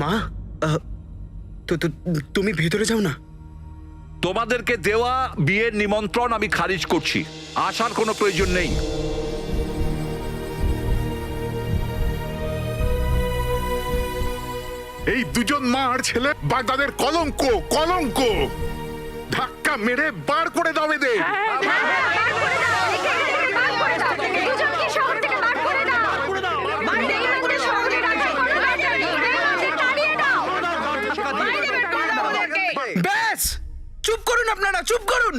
মা, তুমি ভেতরে যাও না। তোমাদেরকে দেওয়া বিয়ের নিমন্ত্রণ আমি খারিজ করছি, আসার কোনো প্রয়োজন নেই। এই দুজন মা আর ছেলে বাগদাদের কলঙ্ক, কলঙ্ক। ধাক্কা মেরে বার করে দাও এদের। ব্যাস, চুপ করুন আপনারা, চুপ করুন।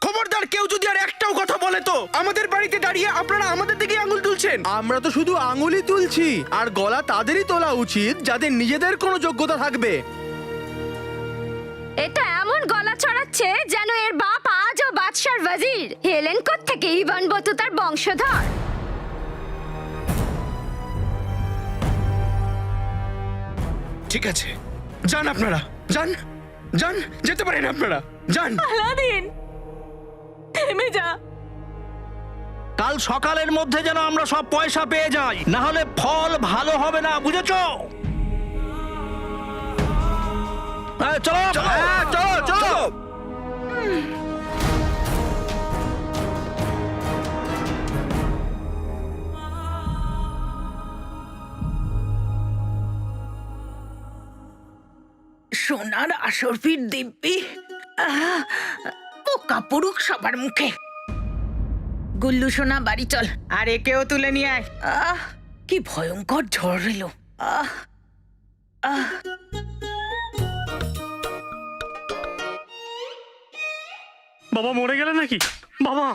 খবরদার, কেউ যদি আর একটাও কথা বলে তো আমাদের বাড়িতে দাঁড়িয়ে আপনারা আমাদের দিকে আঙুল তুলছেন। আমরা তো শুধু আঙুলই তুলছি, আর গলা তাদেরই তোলা উচিত যাদের নিজেদের কোনো যোগ্যতা থাকবে। এটা এমন গলা চড়াচ্ছে যেন এর বাপ আজও বাদশার ওয়াজির। হেলেন কোত্থেকে ইভান বতুতার বংশধর। ঠিক আছে, যান আপনারা, যান যান, যেতে পারেন আপনারা, যান। আলাদিন, থেমে যা। কাল সকালের মধ্যে যেন আমরা সব পয়সা পেয়ে যাই, না হলে ফল ভালো হবে না, বুঝেছো? চলো চলো চলো। সোনার আসরফির দিব্যি পোকা পড়ুক সবার মুখে। গুল্লু সোনা, বাড়ি চল, আর একেও তুলে নিয়ে আয়। কি ভয়ঙ্কর ঝড় এলো। বাবা মরে গেলে নাকি? বাবা,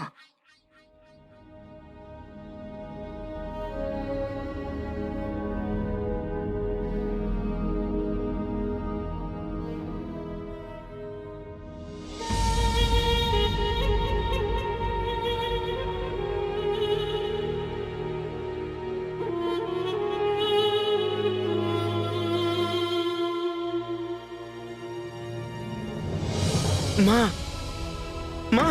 মা, মা,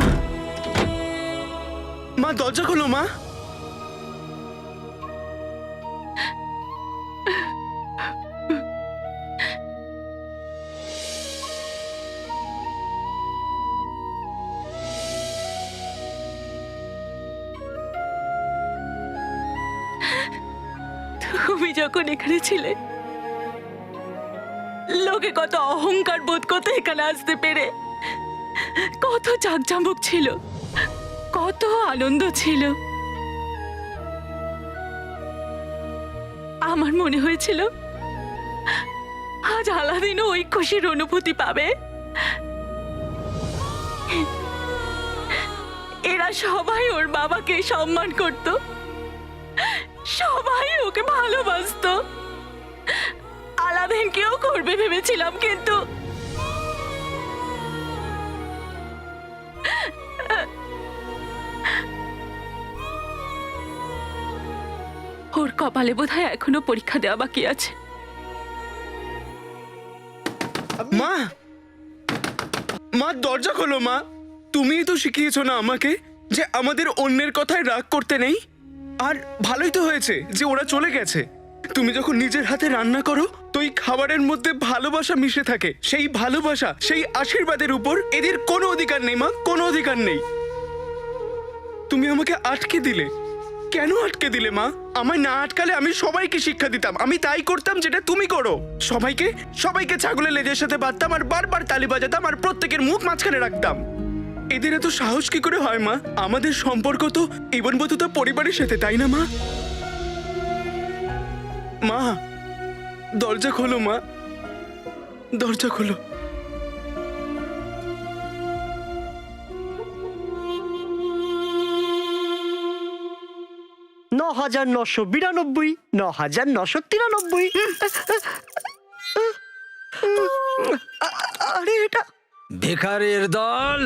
মা, দরজা খোলো মা। তুমি যখন এখানে ছিলে, লোকে কত অহংকার বোধ করতো এখানে আসতে পেরে। কত জাঁকজমক ছিল, কত আনন্দ ছিল। আমার মনে হয়েছিল আজ আলাদিনও ওই খুশির অনুভূতি পাবে। এরা সবাই ওর বাবাকে সম্মান করত, সবাই ওকে ভালোবাসতো। আলাদিনকেও করবে ভেবেছিলাম, কিন্তু ওর কপালে বোধহয় এখনো পরীক্ষা দেওয়া বাকি আছে। মা, মা, দরজা খোলো মা। তুমিই তো শিখিয়েছো না আমাকে যে আমাদের অন্যের কথায় রাগ করতে নেই। আর ভালোই তো হয়েছে যে ওরা চলে গেছে। তুমি যখন নিজের হাতে রান্না করো তো এই খাবারের মধ্যে ভালোবাসা মিশে থাকে। সেই ভালোবাসা, সেই আশীর্বাদের উপর এদের কোনো অধিকার নেই মা, কোনো অধিকার নেই। তুমি আমাকে আটকে দিলে। কেন আটকে দিলে মা? আমায় না আটকালে আমি সবাইকে শিক্ষা দিতাম। আমি তাই করতাম যেটা তুমি করো। সবাইকে সবাইকে ছাগলের লেজের সাথে বাঁধতাম আর বারবার তালি বাজাতাম আর প্রত্যেকের মুখ মাঝখানে রাখতাম। এদের এত সাহস কি করে হয় মা? আমাদের সম্পর্ক তো ইবন বতুতা পরিবারের সাথে, তাই না মা? মা, দরজা খোলো মা, দরজা খোলো। 9,992, 9,993। আরে এটা ভিখারির দল,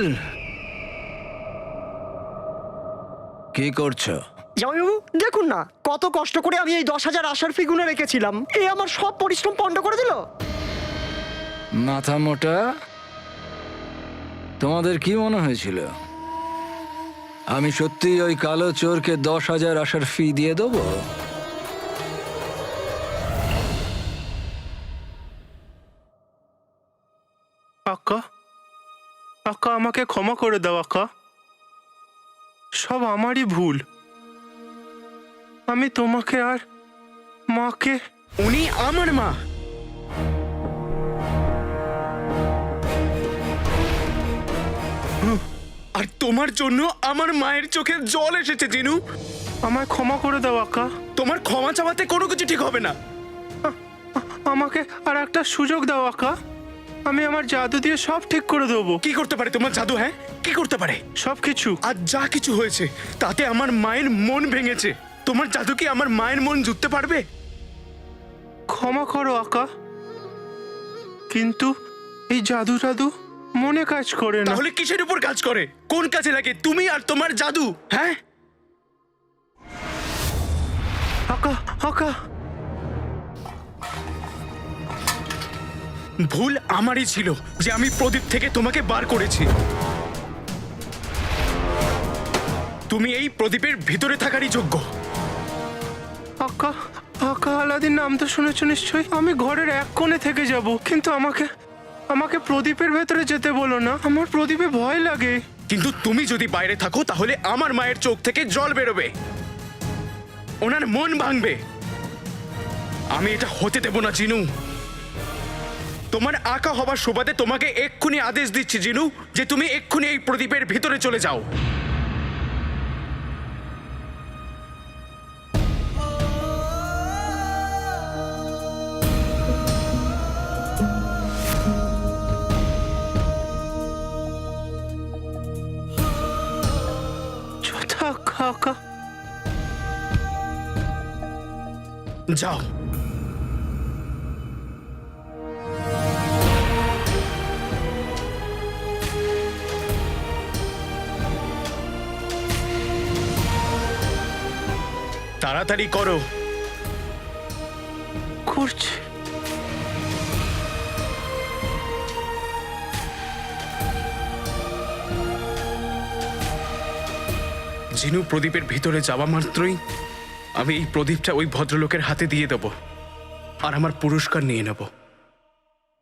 কি করছো? জামাইবাবু দেখুন না, কত কষ্ট করে আমি এই 10,000 আশারফি গুনে রেখেছিলাম। এ আমার সব পরিশ্রম পণ্ড করে দিল। মাথা মোটা, তোমাদের কি মনে হয়েছিল আমি সত্যি ওই কালো চোরকে 10,000 আশারফি দিয়ে দেবো? আকা আমাকে ক্ষমা করে দাও আকা, সব আমারই ভুল। আমি তোমাকে আর মাকে। উনি আমার মা। আর তোমার জন্য আমার মায়ের চোখে জল এসেছে জিনু। আমায় ক্ষমা করে দাও আকা। তোমার ক্ষমা চাওয়াতে কোনো কিছু ঠিক হবে না। আমাকে আর একটা সুযোগ দাও আকা, আমি আমার জাদু দিয়ে সব ঠিক করে দেবো। কি করতে পারে তোমার জাদু? হ্যাঁ, কি করতে পারে? সবকিছু। আর যা কিছু হয়েছে তাতে আমার মায়ের মন ভেঙেছে। তোমার জাদু কি আমার মায়ের মন জুড়তে পারবে? ক্ষমা করো আকা, কিন্তু এই জাদু টাদু মনে কাজ করে না। তাহলে কিসের উপর কাজ করে? কোন কাজে লাগে তুমি আর তোমার জাদু? হ্যাঁ, আকা আকা, ভুল আমারই ছিল যে আমি প্রদীপ থেকে তোমাকে বার করেছি। তুমি এই প্রদীপের ভিতরে থাকারই যোগ্য। আকা আকা, আলাদিন নাম তো শুনেছ নিশ্চয়ই। আমি ঘরের এক কোণে থেকে যাব, কিন্তু আমাকে আমাকে প্রদীপের ভেতরে যেতে বলো না, আমার প্রদীপে ভয় লাগে। কিন্তু তুমি যদি বাইরে থাকো তাহলে আমার মায়ের চোখ থেকে জল বেরোবে, ওনার মন ভাঙবে। আমি এটা হতে দেব না জিনু। তোমার আঁকা হবার সুবাদে তোমাকে এক্ষুনি আদেশ দিচ্ছি জিনু, যে তুমি এক্ষুনি এই প্রদীপের ভিতরে চলে যাও। আকা আকা, যাও। তাড়াতাড়ি করো। করছি। জিনু প্রদীপের ভিতরে যাওয়া মাত্রই আমি এই প্রদীপটা ওই ভদ্রলোকের হাতে দিয়ে দেব আর আমার পুরস্কার নিয়ে নেব।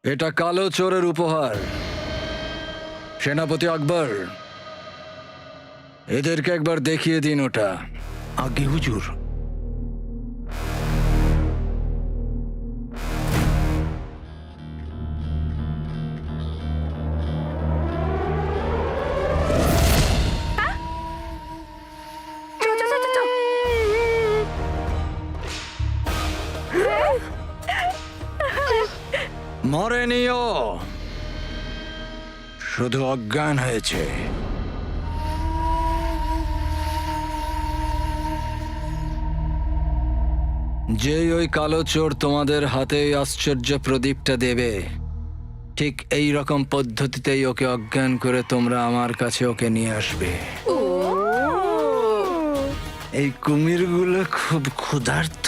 এটা কালো চোরের উপহার। সেনাপতি আকবর, এদেরকে একবার দেখিয়ে দিন ওটা। আগে হুজুর। মরেনিও, শুধু অজ্ঞান হয়েছে। যেই ওই কালো চোর তোমাদের হাতে এই আশ্চর্য প্রদীপটা দেবে, ঠিক এই রকম পদ্ধতিতেই ওকে অজ্ঞান করে তোমরা আমার কাছে ওকে নিয়ে আসবে। এই কুমিরগুলো খুব ক্ষুধার্ত।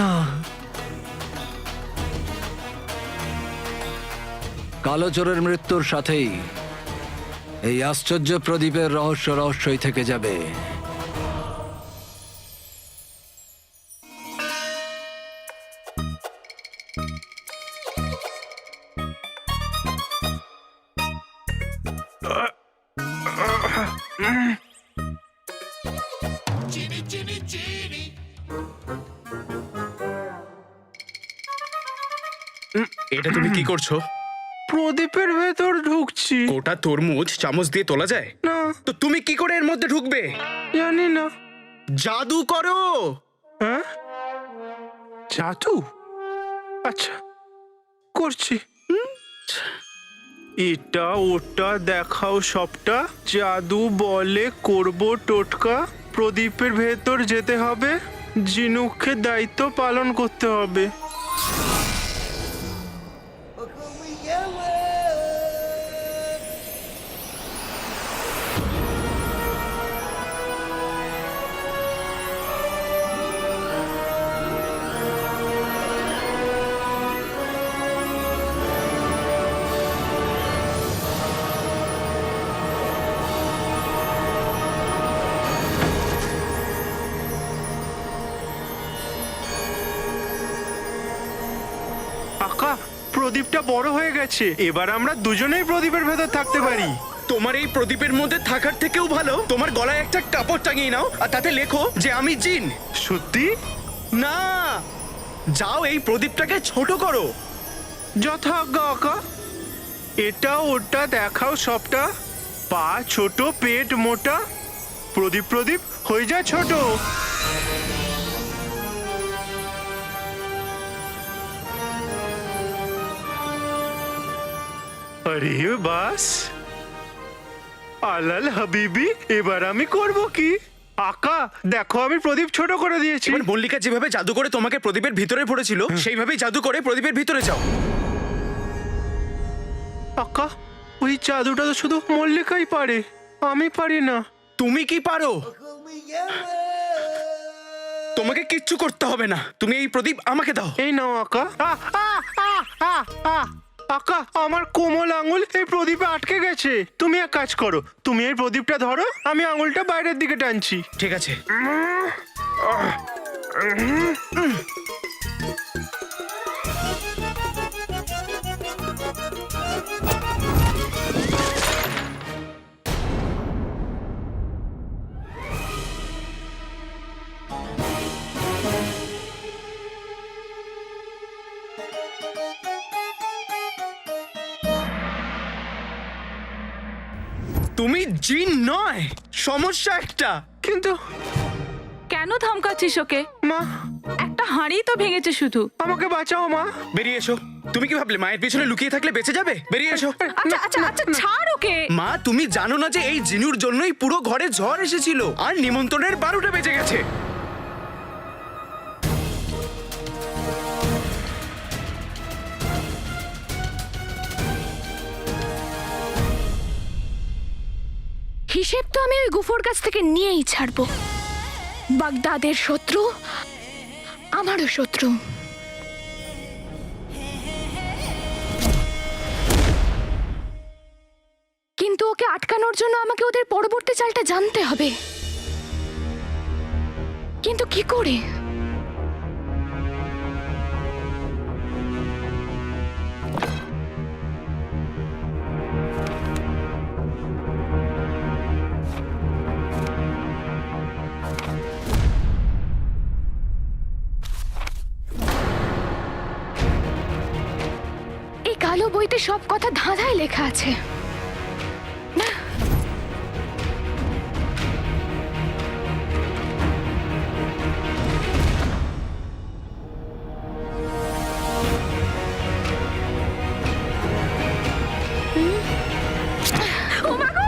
কালো চোরের মৃত্যুর সাথেই এই আশ্চর্য প্রদীপের রহস্যই থেকে যাবে। এটা তুমি কি করছো? প্রদীপের ভেতর ঢুকছি। গোটা তরমুজ চামচ দিয়ে তোলা যায় না, তো তুমি কি করে এর মধ্যে ঢুকবে? জানি না। জাদু করো। হ্যাঁ, জাদু? আচ্ছা, করছি। এটা ওটা দেখাও সবটা। জাদু বলে করব টোটকা। প্রদীপের ভেতর যেতে হবে, জিনুকে দায়িত্ব পালন করতে হবে। আকা, প্রদীপটা বড় হয়ে গেছে। এবার আমরা দুজনেই প্রদীপের ভেতর থাকতে পারি। তোমার এই প্রদীপের মধ্যে থাকার থেকেও ভালো তোমার গলায় একটা কাপড় টাঙিয়ে নাও আর তাতে লেখো যে আমি জিন। সত্যি? না, যাও এই প্রদীপটাকে ছোট করো। যথাজ্ঞা আকা। এটা ওটা দেখাও সবটা। পা ছোট, পেট মোটা, প্রদীপ প্রদীপ হয়ে যায় ছোট। আরে বাস, আলাল হাবিবি, এবার আমি করব কি? আকা দেখো, আমি প্রদীপ ছোট করে দিয়েছি। এবার মল্লিকা যেভাবে জাদু করে তোমাকে প্রদীপের ভিতরে পড়েছিল সেইভাবেই জাদু করে প্রদীপের ভিতরে যাও। আকা, ওই জাদুটা তো শুধু মল্লিকাই পারে, আমি পারি না। তুমি কি পারো? তোমাকে কিচ্ছু করতে হবে না, তুমি এই প্রদীপ আমাকে দাও। এই নাও আকা। আকা, আমার কোমল আঙুল এই প্রদীপে আটকে গেছে। তুমি এক কাজ করো, তুমি এই প্রদীপটা ধরো, আমি আঙুলটা বাইরের দিকে টানছি। ঠিক আছে। তুমি জিন নয়, সমস্যা একটা। কিন্তু কেন ধমকাচ্ছিস ওকে? মা, একটা হাঁড়ি তো ভেঙেছে শুধু। আমাকে বাঁচাও মা। বেরিয়ে এসো। তুমি কি ভাবলে মায়ের পিছনে লুকিয়ে থাকলে বেঁচে যাবে? বেরিয়ে এসো। আচ্ছা আচ্ছা আচ্ছা, ছাড় ওকে। মা, তুমি জানো না যে এই জিনুর জন্যই পুরো ঘরে ঝড় এসেছিল আর নিমন্ত্রণের 12টা বেজে গেছে। হিসেব তো আমি ওই গুফোর কাছ থেকে নিয়েই ছাড়বো। বাগদাদের শত্রু আমারও শত্রু। কিন্তু ওকে আটকানোর জন্য আমাকে ওদের পরবর্তী চালটা জানতে হবে। কিন্তু কি করে? এই কালো বইতে সব কথা ধাঁধায় লেখা আছে। ও মা গো!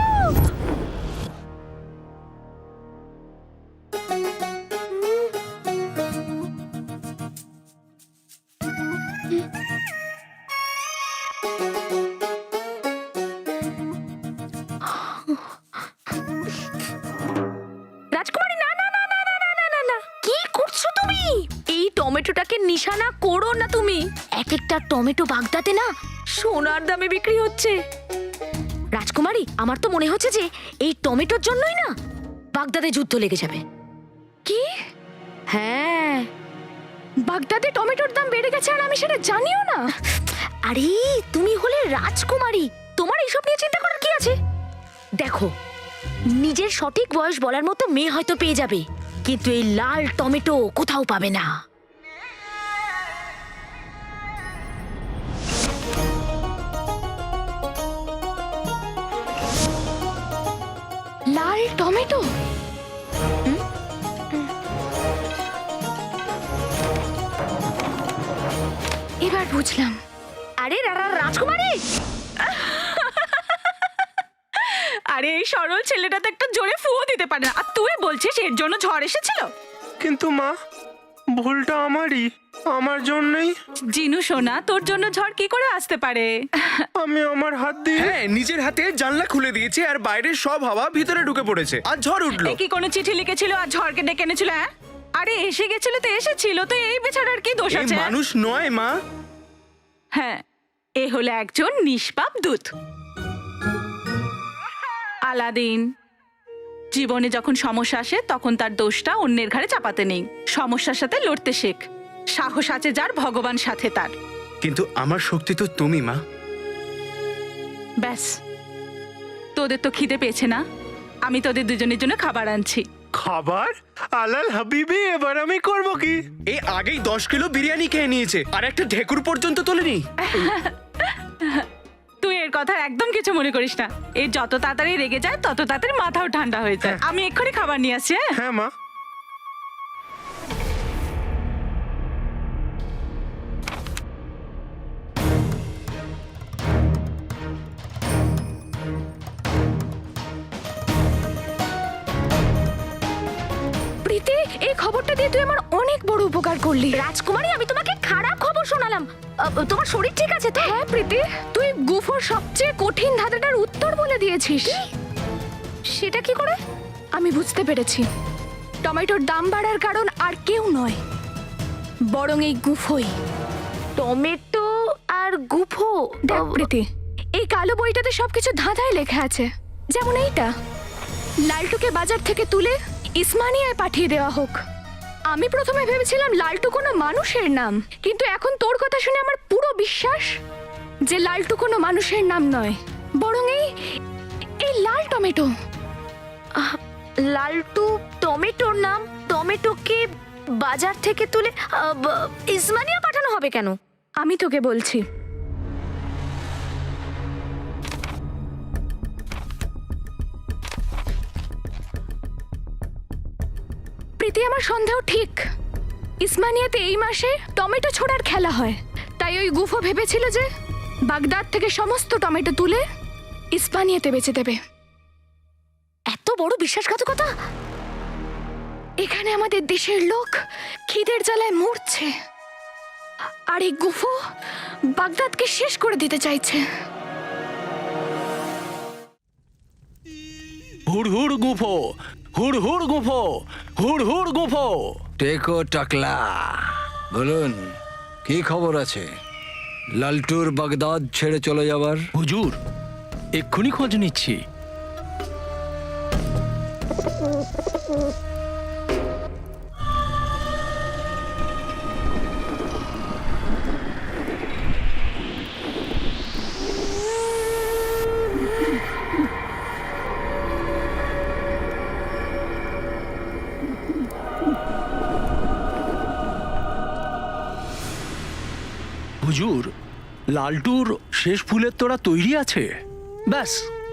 রাজকুমারী, না না না না না না না না না, কি করছো তুমি? এই টমেটোটাকে নিশানা করো না তুমি। এক একটা টমেটো বাগদাতে না সোনার দামে বিক্রি হচ্ছে। রাজকুমারী, আমার তো মনে হচ্ছে যে এই টমেটোর জন্যই না বাগদাদে যুদ্ধ লেগে যাবে। কি? হ্যাঁ, বাগদাদে টমেটোর দাম বেড়ে গেছে আর আমি সেটা জানিও না। আরে তুমি হলে রাজকুমারী, তোমার এইসব নিয়ে চিন্তা করার কি আছে? দেখো, নিজের সঠিক বয়স বলার মতো মেয়ে হয়তো পেয়ে যাবে, কিন্তু এই লাল টমেটো কোথাও পাবে না। লাল টমেটো? এবার বুঝলাম। আরে রাজকুমারী, আরে এই সরল ছেলেটা তো একটা জোরে ফুও দিতে পারে না, আর তুই বলছিস এর জন্য ঝড় এসেছিল? কিন্তু মা, ভুলটা আমারই, আমার জন্যই। জিনু সোনা, তোর জন্য ঝড় কি করে আসতে পারে? আমি আমার হাত দিয়ে। হ্যাঁ, নিজের হাতে জানলা খুলে দিয়েছে আর বাইরের সব হাওয়া ভিতরে ঢুকে পড়েছে আর ঝড় উঠলো। এ কি কোনো চিঠি লিখেছিল আর ঝড়কে ডেকে এনেছিল? হ্যাঁ, আরে এসে গেছিল তো এসেছিল, তো এই বেচারার কি দোষ এই আছে? মানুষ নয় মা। হ্যাঁ, এ হলো একজন নিষ্পাপ দূত। আলাদিন, জীবনে যখন সমস্যা আসে তখন তার দোষটা অন্যের ঘাড়ে চাপাতে নেই, সমস্যার সাথে লড়তে শেখ। সাহস আছে যার, ভগবান সাথে তার। কিন্তু আমার শক্তি তো তুমি মা। ব্যাস, তোদের তো খিদে পেয়েছে না? আমি তোদের দুজনের জন্য খাবার আনছি। খাবার? আলাল হাবিবি, এবার আমি করব কি? এই আগেই 10 কিলো বিরিয়ানি খেয়ে নিয়েছে আর একটা ঢেকুর পর্যন্ত তোলেনি। তুই এর কথা একদম কিছু মনে করিস না। এ যত তাড়াতাড়ি রেগে যায় তত তাড়াতাড়ি মাথাও ঠান্ডা হয়ে যায়। আমি এক্ষুনি খাবার নিয়ে আসছি। হ্যাঁ? হ্যাঁ মা। প্রীতি, এই খবরটা দিয়ে তুই আমার অনেক বড় উপকার করলি। রাজকুমারী, আমি তোমাকে খারাপ খবর শোনালাম। তোমার শরীর ঠিক আছে তো? হ্যাঁ প্রীতি, তুই গুফোর সবচেয়ে কঠিন ধাঁধাটার উত্তর বলে দিয়েছিস। সেটা কি করে? আমি বুঝতে পেরেছি। টমেটোর দাম বাড়ার কারণ আর কেউ নয়, বরং এই গুফোই। টমেটো আর গুফো? দেখ প্রীতি, এই কালো বইটাতে সবকিছু ধাঁধায় লেখা আছে। যেমন এইটা, লালটুকে বাজার থেকে তুলে ইসমানিয়ায় পাঠিয়ে দেওয়া হোক। আমি প্রথমে ভেবেছিলাম লালটু কোনো মানুষের নাম, কিন্তু এখন তোর কথা শুনে আমার পুরো বিশ্বাস যে লালটু কোনো মানুষের নাম নয়, বরং এই লাল টমেটো। লালটু টমেটোর নাম? টমেটোকে বাজার থেকে তুলে ইসমানিয়া পাঠানো হবে কেন? আমি তোকে বলছি। প্রীতি, আমার সন্দেহ ঠিক। ইসমানিয়াতে এই মাসে টমেটো ছোড়ার খেলা হয়, তাই ওই গুফো ভেবেছিল যে বাগদাদ থেকে সমস্ত টমেটো তুলে ইসমানিয়াতে বেচে দেবে। এত বড় বিশ্বাসঘাতকতা! এখানে আমাদের দেশের লোক খিদের জ্বালায় মরছে, আর এই গুফো বাগদাদকে শেষ করে দিতে চাইছে। হুড় হুড় গুফো, হুড় হুড় গুফো, হুড় হুড় গুফো। টেকো টাকলা, বলুন কি খবর আছে লালটুর বাগদাদ ছেড়ে চলে যাবার? হুজুর, এক্ষুনি খোঁজ নিচ্ছি। হুজুর, লালটুর শেষ ফুলের তোড়া তৈরি আছে। ব্যাস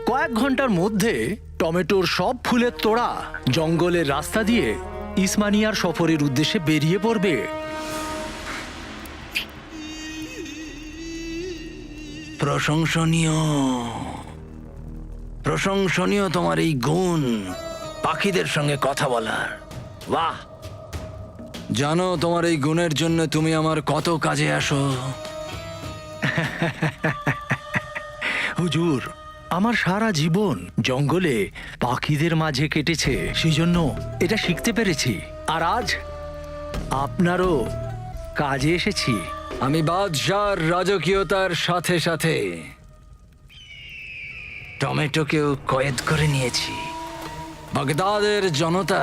কয়েক ঘন্টার মধ্যে টমেটোর সব ফুলের তোড়া জঙ্গলের রাস্তা দিয়ে ইসমানিয়ার সফরের উদ্দেশ্যে বেরিয়ে পড়বে। প্রশংসনীয়, প্রশংসনীয় তোমার এই গুণ, পাখিদের সঙ্গে কথা বলার। বাহ! জানো তোমার এই গুণের জন্য তুমি আমার কত কাজে আসো। হুজুর, আমার সারা জীবন জঙ্গলে পাখিদের মাঝে কেটেছে, সেই জন্য এটা শিখতে পেরেছি। আর আজ আপনারও কাজে এসেছি। আমি বাদশার রাজকীয়তার সাথে সাথে টমেটোকেও কয়েদ করে নিয়েছি। বাগদাদের জনতা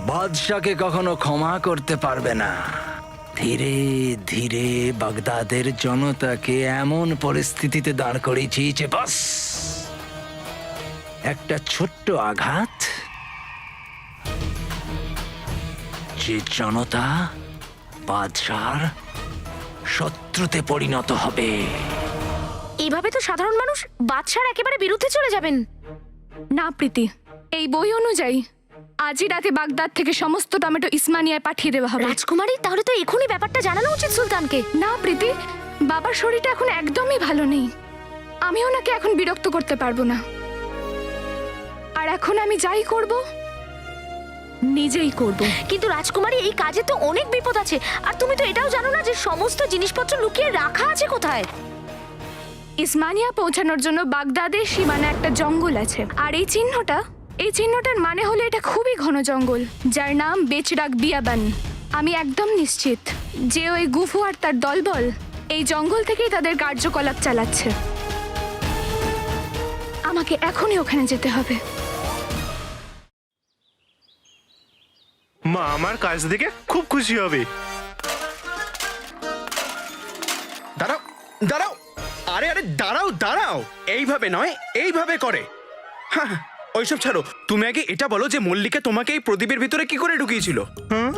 বাদশাকে কখনো ক্ষমা করতে পারবে না। ধীরে ধীরে বাগদাদের জনতাকে এমন পরিস্থিতিতে দাঁড় করিয়েছি যে বাস একটা ছোট্ট আঘাত, যে জনতা বাদশার শত্রুতে পরিণত হবে। এইভাবে তো সাধারণ মানুষ বাদশার একেবারে বিরুদ্ধে চলে যাবেন। না প্রীতি, এই বই অনুযায়ী আজই রাতে বাগদাদ থেকে সমস্ত টমেটো ইসমানিয়ায় পাঠিয়ে দেওয়া হবে। রাজকুমারী, তাহলে তো এখনই ব্যাপারটা জানানো উচিত সুলতানকে। না প্রীতি, বাবার শরীরটা এখন একদমই ভালো নেই। আমি ওনাকে এখন বিরক্ত করতে পারবো না। আর এখন আমি যাই করব, নিজেই করব। কিন্তু রাজকুমারী, এই কাজে তো অনেক বিপদ আছে, আর তুমি তো এটাও জানো না যে সমস্ত জিনিসপত্র লুকিয়ে রাখা আছে কোথায়। ইসমানিয়া পৌঁছানোর জন্য বাগদাদের সীমানা একটা জঙ্গল আছে, আর এই চিহ্নটার মানে হলো এটা খুবই ঘন জঙ্গল, যার নাম বেচরাগ বিয়াবান। আমি একদম নিশ্চিত যে ওই গুফু আর তার দলবল এই জঙ্গল থেকেই তাদের কার্যকলাপ চালাচ্ছে। আমাকে এখনই ওখানে যেতে হবে। মা আমার কাজ দেখে খুব খুশি হবে। দাঁড়াও দাঁড়াও, আরে আরে দাঁড়াও দাঁড়াও, এইভাবে নয়, এইভাবে করে। হ্যাঁ, ওইসব ছাড়ো, তুমি আগে এটা বলো যে মল্লিকা তোমাকে এই প্রদীপের ভিতরে কি করে ঢুকিয়েছিল? হ্যাঁ?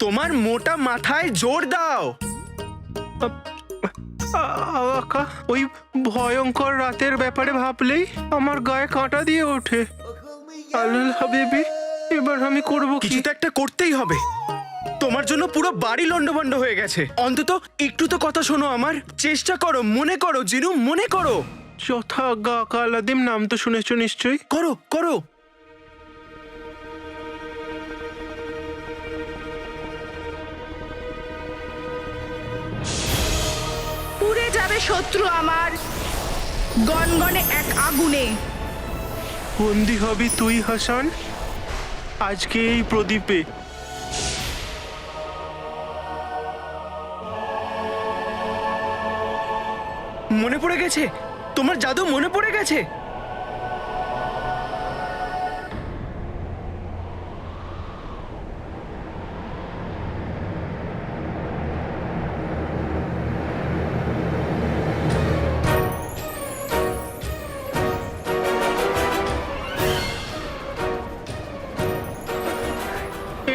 তোমার মোটা মাথায় জোর দাও। আকা, ওই ভয়ঙ্কর রাতের ব্যাপারে ভাবলেই আমার গায়ে কাঁটা দিয়ে ওঠে। আল্লাহ বেবি, এবার আমি করব কি? কিছু তো একটা করতেই হবে। তোমার জন্য পুরো বাড়ি লন্ডভন্ড হয়ে গেছে। অন্তত একটু তো কথা শোনো আমার। চেষ্টা করো, মনে করো জিনু, মনে করো। যথাজ্ঞা আকা আলাদিন, নাম তো শুনেছো নিশ্চয়ই। করো করো। পুড়ে যাবে শত্রু আমার গনগনে এক আগুনে। বন্দি হবি তুই হাসান, আজকে এই প্রদীপে। মনে পড়ে গেছে? তোমার জাদু মনে পড়ে গেছে?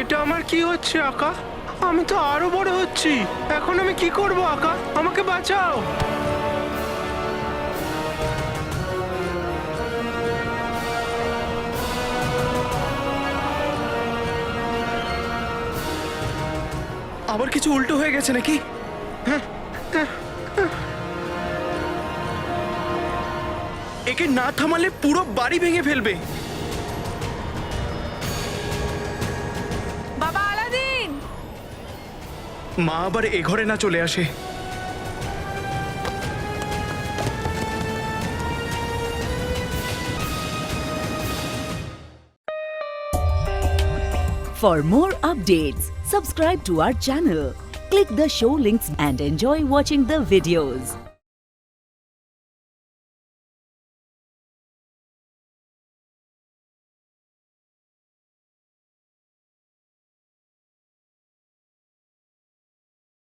এটা আমার কি হচ্ছে আকা? আমি তো আরো বড় হচ্ছি। এখন আমি কি করব আকা? আমাকে বাঁচাও। আবার কিছু উল্টো হয়ে গেছে নাকি? একে না থামালে পুরো বাড়ি ভেঙে ফেলবে। বাবা আলাদিন, মা আবার এ ঘরে না চলে আসে। For more updates, subscribe to our channel, click the show links and enjoy watching the videos.